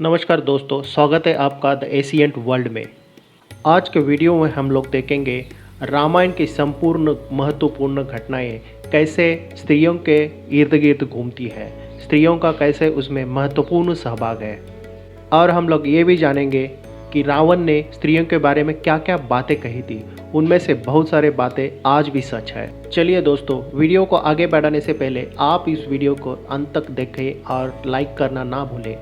नमस्कार दोस्तों, स्वागत है आपका द एशियंट वर्ल्ड में। आज के वीडियो में हम लोग देखेंगे रामायण की संपूर्ण महत्वपूर्ण घटनाएं कैसे स्त्रियों के इर्द गिर्द घूमती है, स्त्रियों का कैसे उसमें महत्वपूर्ण सहभाग है। और हम लोग ये भी जानेंगे कि रावण ने स्त्रियों के बारे में क्या क्या बातें कही थी, उनमें से बहुत सारे बातें आज भी सच है। चलिए दोस्तों, वीडियो को आगे बढ़ाने से पहले आप इस वीडियो को अंत तक देखें और लाइक करना ना भूलें।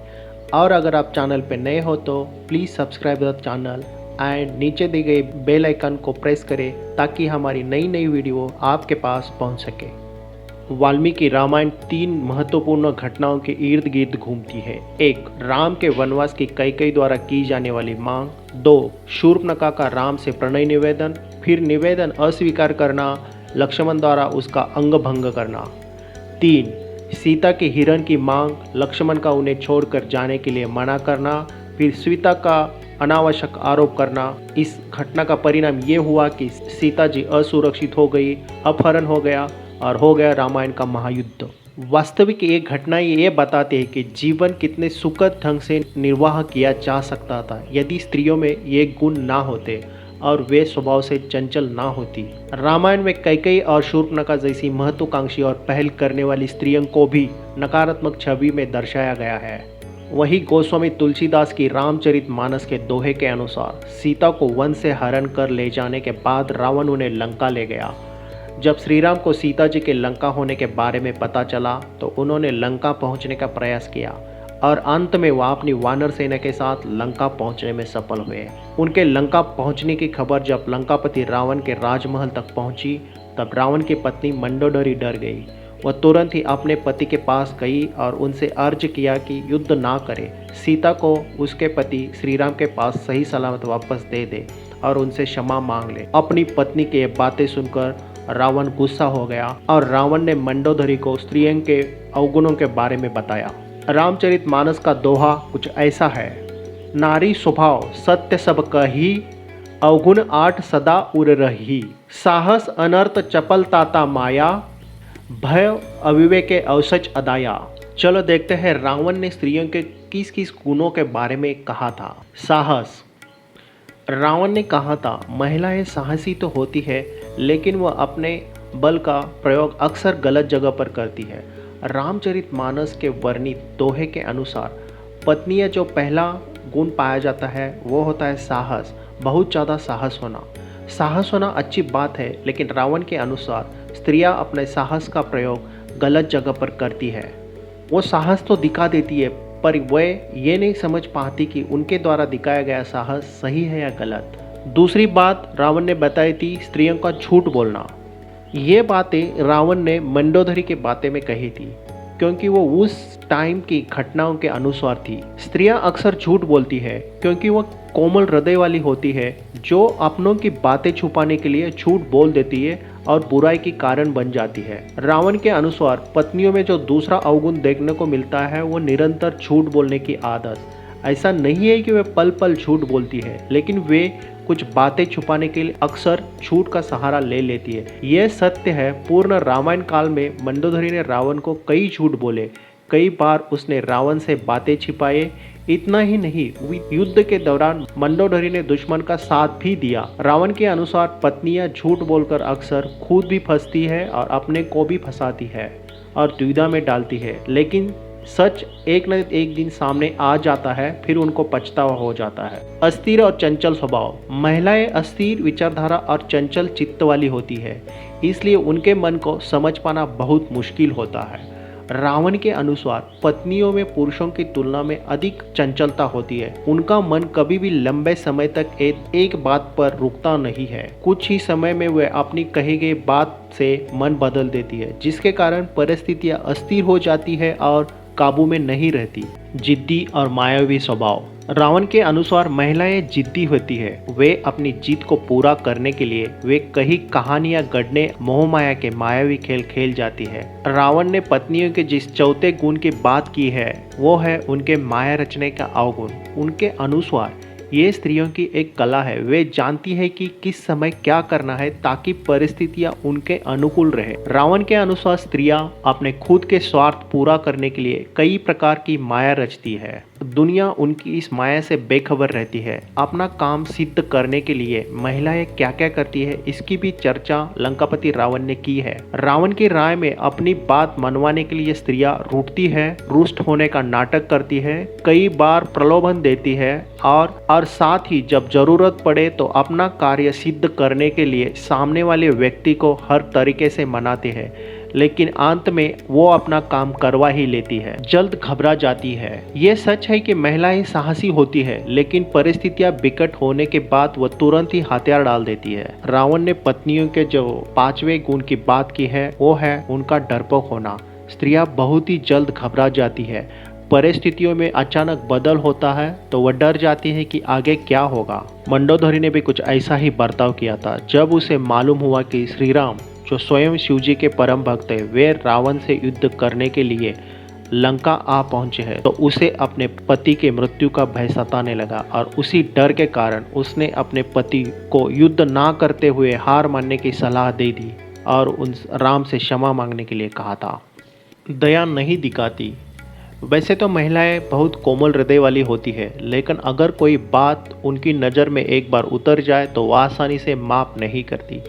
और अगर आप चैनल पर नए हो तो please subscribe the channel and नीचे दी गई बेल आइकन को प्रेस करें ताकि हमारी नई नई वीडियो आपके पास पहुंच सके। वाल्मीकि रामायण 3 महत्वपूर्ण घटनाओं के इर्द गिर्द घूमती है। 1. राम के वनवास की कैकेयी द्वारा की जाने वाली मांग। 2. शूर्पणखा का राम से प्रणय निवेदन, फिर निवेदन अस्वीकार करना, लक्ष्मण द्वारा उसका अंग भंग करना। 3. सीता की हिरण की मांग, लक्ष्मण का उन्हें छोड़कर जाने के लिए मना करना, फिर सीता का अनावश्यक आरोप करना। इस घटना का परिणाम ये हुआ कि सीता जी असुरक्षित हो गई, अपहरण हो गया और हो गया रामायण का महायुद्ध। वास्तविक ये घटना ये बताती है कि जीवन कितने सुखद ढंग से निर्वाह किया जा सकता था यदि स्त्रियों में ये गुण ना होते और वे स्वभाव से चंचल ना होती। रामायण में कैकेयी और शूर्पणखा जैसी महत्वाकांक्षी और पहल करने वाली स्त्रियों को भी नकारात्मक छवि में दर्शाया गया है। वही गोस्वामी तुलसीदास की रामचरितमानस के दोहे के अनुसार सीता को वन से हरण कर ले जाने के बाद रावण उन्हें लंका ले गया। जब श्री राम को सीता जी के लंका होने के बारे में पता चला तो उन्होंने लंका पहुंचने का प्रयास किया और अंत में वह अपनी वानर सेना के साथ लंका पहुंचने में सफल हुए। उनके लंका पहुंचने की खबर जब लंकापति रावण के राजमहल तक पहुंची तब रावण की पत्नी मंडोदरी डर गई। वह तुरंत ही अपने पति के पास गई और उनसे अर्ज किया कि युद्ध ना करे, सीता को उसके पति श्री राम के पास सही सलामत वापस दे दे और उनसे क्षमा मांग ले। अपनी पत्नी की ये बातें सुनकर रावण गुस्सा हो गया और रावण ने मंडोदरी को स्त्रियों के अवगुणों के बारे में बताया। रामचरितमानस का दोहा कुछ ऐसा है। नारी स्वभाव सत्य सब कही, अवगुण 8 सदा उर रही। साहस अनर्थ चपलताता माया, भय अविवेके अवसच अदाया। चलो देखते हैं रावण ने स्त्रियों के किस किस गुणों के बारे में कहा था। साहस। रावण ने कहा था महिलाएं साहसी तो होती है लेकिन वह अपने बल का प्रयोग अक्सर गलत जगह पर करती है। रामचरितमानस के वर्णित दोहे के अनुसार पत्नियां जो पहला गुण पाया जाता है वो होता है साहस, बहुत ज़्यादा साहस होना। साहस होना अच्छी बात है लेकिन रावण के अनुसार स्त्रियां अपने साहस का प्रयोग गलत जगह पर करती है। वो साहस तो दिखा देती है पर वे ये नहीं समझ पाती कि उनके द्वारा दिखाया गया साहस सही है या गलत। दूसरी बात रावण ने बताई थी स्त्रियों का झूठ बोलना। ये बातें रावण ने मंडोदरी के बातें में कही थी क्योंकि वो उस टाइम की घटनाओं के अनुसार थी। स्त्रियां अक्सर झूठ बोलती है क्योंकि वो कोमल हृदय वाली होती है जो अपनों की बातें छुपाने के लिए झूठ बोल देती है और बुराई की कारण बन जाती है। रावण के अनुसार पत्नियों में जो दूसरा अवगुण देखने को मिलता है वो निरंतर झूठ बोलने की आदत। ऐसा नहीं है कि वे पल पल झूठ बोलती है लेकिन वे कुछ बातें छुपाने के लिए अक्सर झूठ का सहारा ले लेती है। यह सत्य है। पूर्ण रामायण काल में मंडोदरी ने रावण को कई झूठ बोले, कई बार उसने रावण से बातें छिपाए। इतना ही नहीं, युद्ध के दौरान मंडोदरी ने दुश्मन का साथ भी दिया। रावण के अनुसार पत्नियां झूठ बोलकर अक्सर खुद भी फंसती है और अपने को भी फंसाती है और दुविधा में डालती है, लेकिन सच एक न एक दिन सामने आ जाता है, फिर उनको पछतावा हो जाता है। अस्थिर और चंचल स्वभाव। महिलाएं अस्थिर विचारधारा और चंचल चित्त वाली होती है, इसलिए उनके मन को समझ पाना बहुत मुश्किल होता है। रावण के अनुसार पत्नियों में पुरुषों की तुलना में अधिक चंचलता होती है। उनका मन कभी भी लंबे समय तक एक बात पर रुकता नहीं है। कुछ ही समय में वह अपनी कही गई बात से मन बदल देती है, जिसके कारण परिस्थितियां अस्थिर हो जाती है और काबू में नहीं रहती। जिद्दी और मायावी स्वभाव। रावण के अनुसार महिलाएं जिद्दी होती है। वे अपनी जिद को पूरा करने के लिए वे कई कहानियां गढ़ने मोहमाया के मायावी खेल खेल जाती है। रावण ने पत्नियों के जिस चौथे गुण की बात की है वो है उनके माया रचने का अवगुण। उनके अनुसार ये स्त्रियों की एक कला है। वे जानती है कि किस समय क्या करना है ताकि परिस्थितियां उनके अनुकूल रहे। रावण के अनुसार स्त्रियां अपने खुद के स्वार्थ पूरा करने के लिए कई प्रकार की माया रचती है। दुनिया उनकी इस माया से बेखबर रहती है। अपना काम सिद्ध करने के लिए महिलाएं क्या क्या करती है, इसकी भी चर्चा लंकापति रावण ने की है। रावण की राय में अपनी बात मनवाने के लिए स्त्रियां रूठती है, रुष्ट होने का नाटक करती है, कई बार प्रलोभन देती है और साथ ही जब जरूरत पड़े तो अपना कार्य सिद्ध करने के लिए सामने वाले व्यक्ति को हर तरीके से मनाती है, लेकिन अंत में वो अपना काम करवा ही लेती है, जल्द घबरा जाती है। ये सच है कि महिलाएं साहसी होती है, लेकिन परिस्थितियां बिकट होने के बाद वो तुरंत ही हथियार डाल देती है। रावण ने पत्नियों के जो 5वें गुण की बात की है वो है उनका डरपोक होना। स्त्रियां बहुत ही जल्द घबरा जाती है। परिस्थितियों में अचानक बदल होता है तो वह डर जाती है कि आगे क्या होगा। मंडोदरी ने भी कुछ ऐसा ही बर्ताव किया था। जब उसे मालूम हुआ कि श्री राम जो स्वयं शिवजी के परम भक्त है वे रावण से युद्ध करने के लिए लंका आ पहुंचे हैं, तो उसे अपने पति के मृत्यु का भय सताने लगा और उसी डर के कारण उसने अपने पति को युद्ध ना करते हुए हार मानने की सलाह दे दी और उन राम से क्षमा मांगने के लिए कहा था। दया नहीं दिखाती। वैसे तो महिलाएं बहुत कोमल हृदय वाली होती है, लेकिन अगर कोई बात उनकी नज़र में एक बार उतर जाए तो वह आसानी से माफ नहीं करती।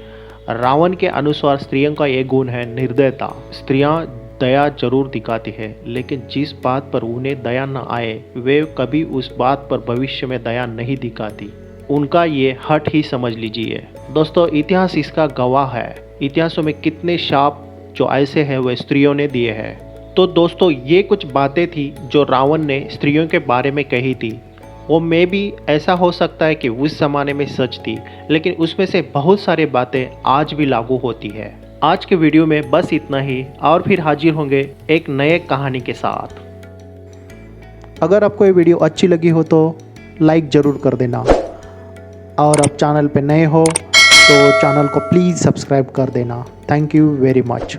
रावण के अनुसार स्त्रियों का ये गुण है निर्दयता। स्त्रियां दया जरूर दिखाती है, लेकिन जिस बात पर उन्हें दया न आए वे कभी उस बात पर भविष्य में दया नहीं दिखाती। उनका ये हट ही समझ लीजिए। दोस्तों, इतिहास इसका गवाह है। इतिहासों में कितने शाप जो ऐसे हैं वह स्त्रियों ने दिए हैं। तो दोस्तों, ये कुछ बातें थी जो रावण ने स्त्रियों के बारे में कही थी। वो में भी ऐसा हो सकता है कि उस ज़माने में सच थी, लेकिन उसमें से बहुत सारी बातें आज भी लागू होती है। आज के वीडियो में बस इतना ही, और फिर हाजिर होंगे एक नए कहानी के साथ। अगर आपको ये वीडियो अच्छी लगी हो तो लाइक ज़रूर कर देना, और आप चैनल पे नए हो तो चैनल को प्लीज़ सब्सक्राइब कर देना। Thank you very much.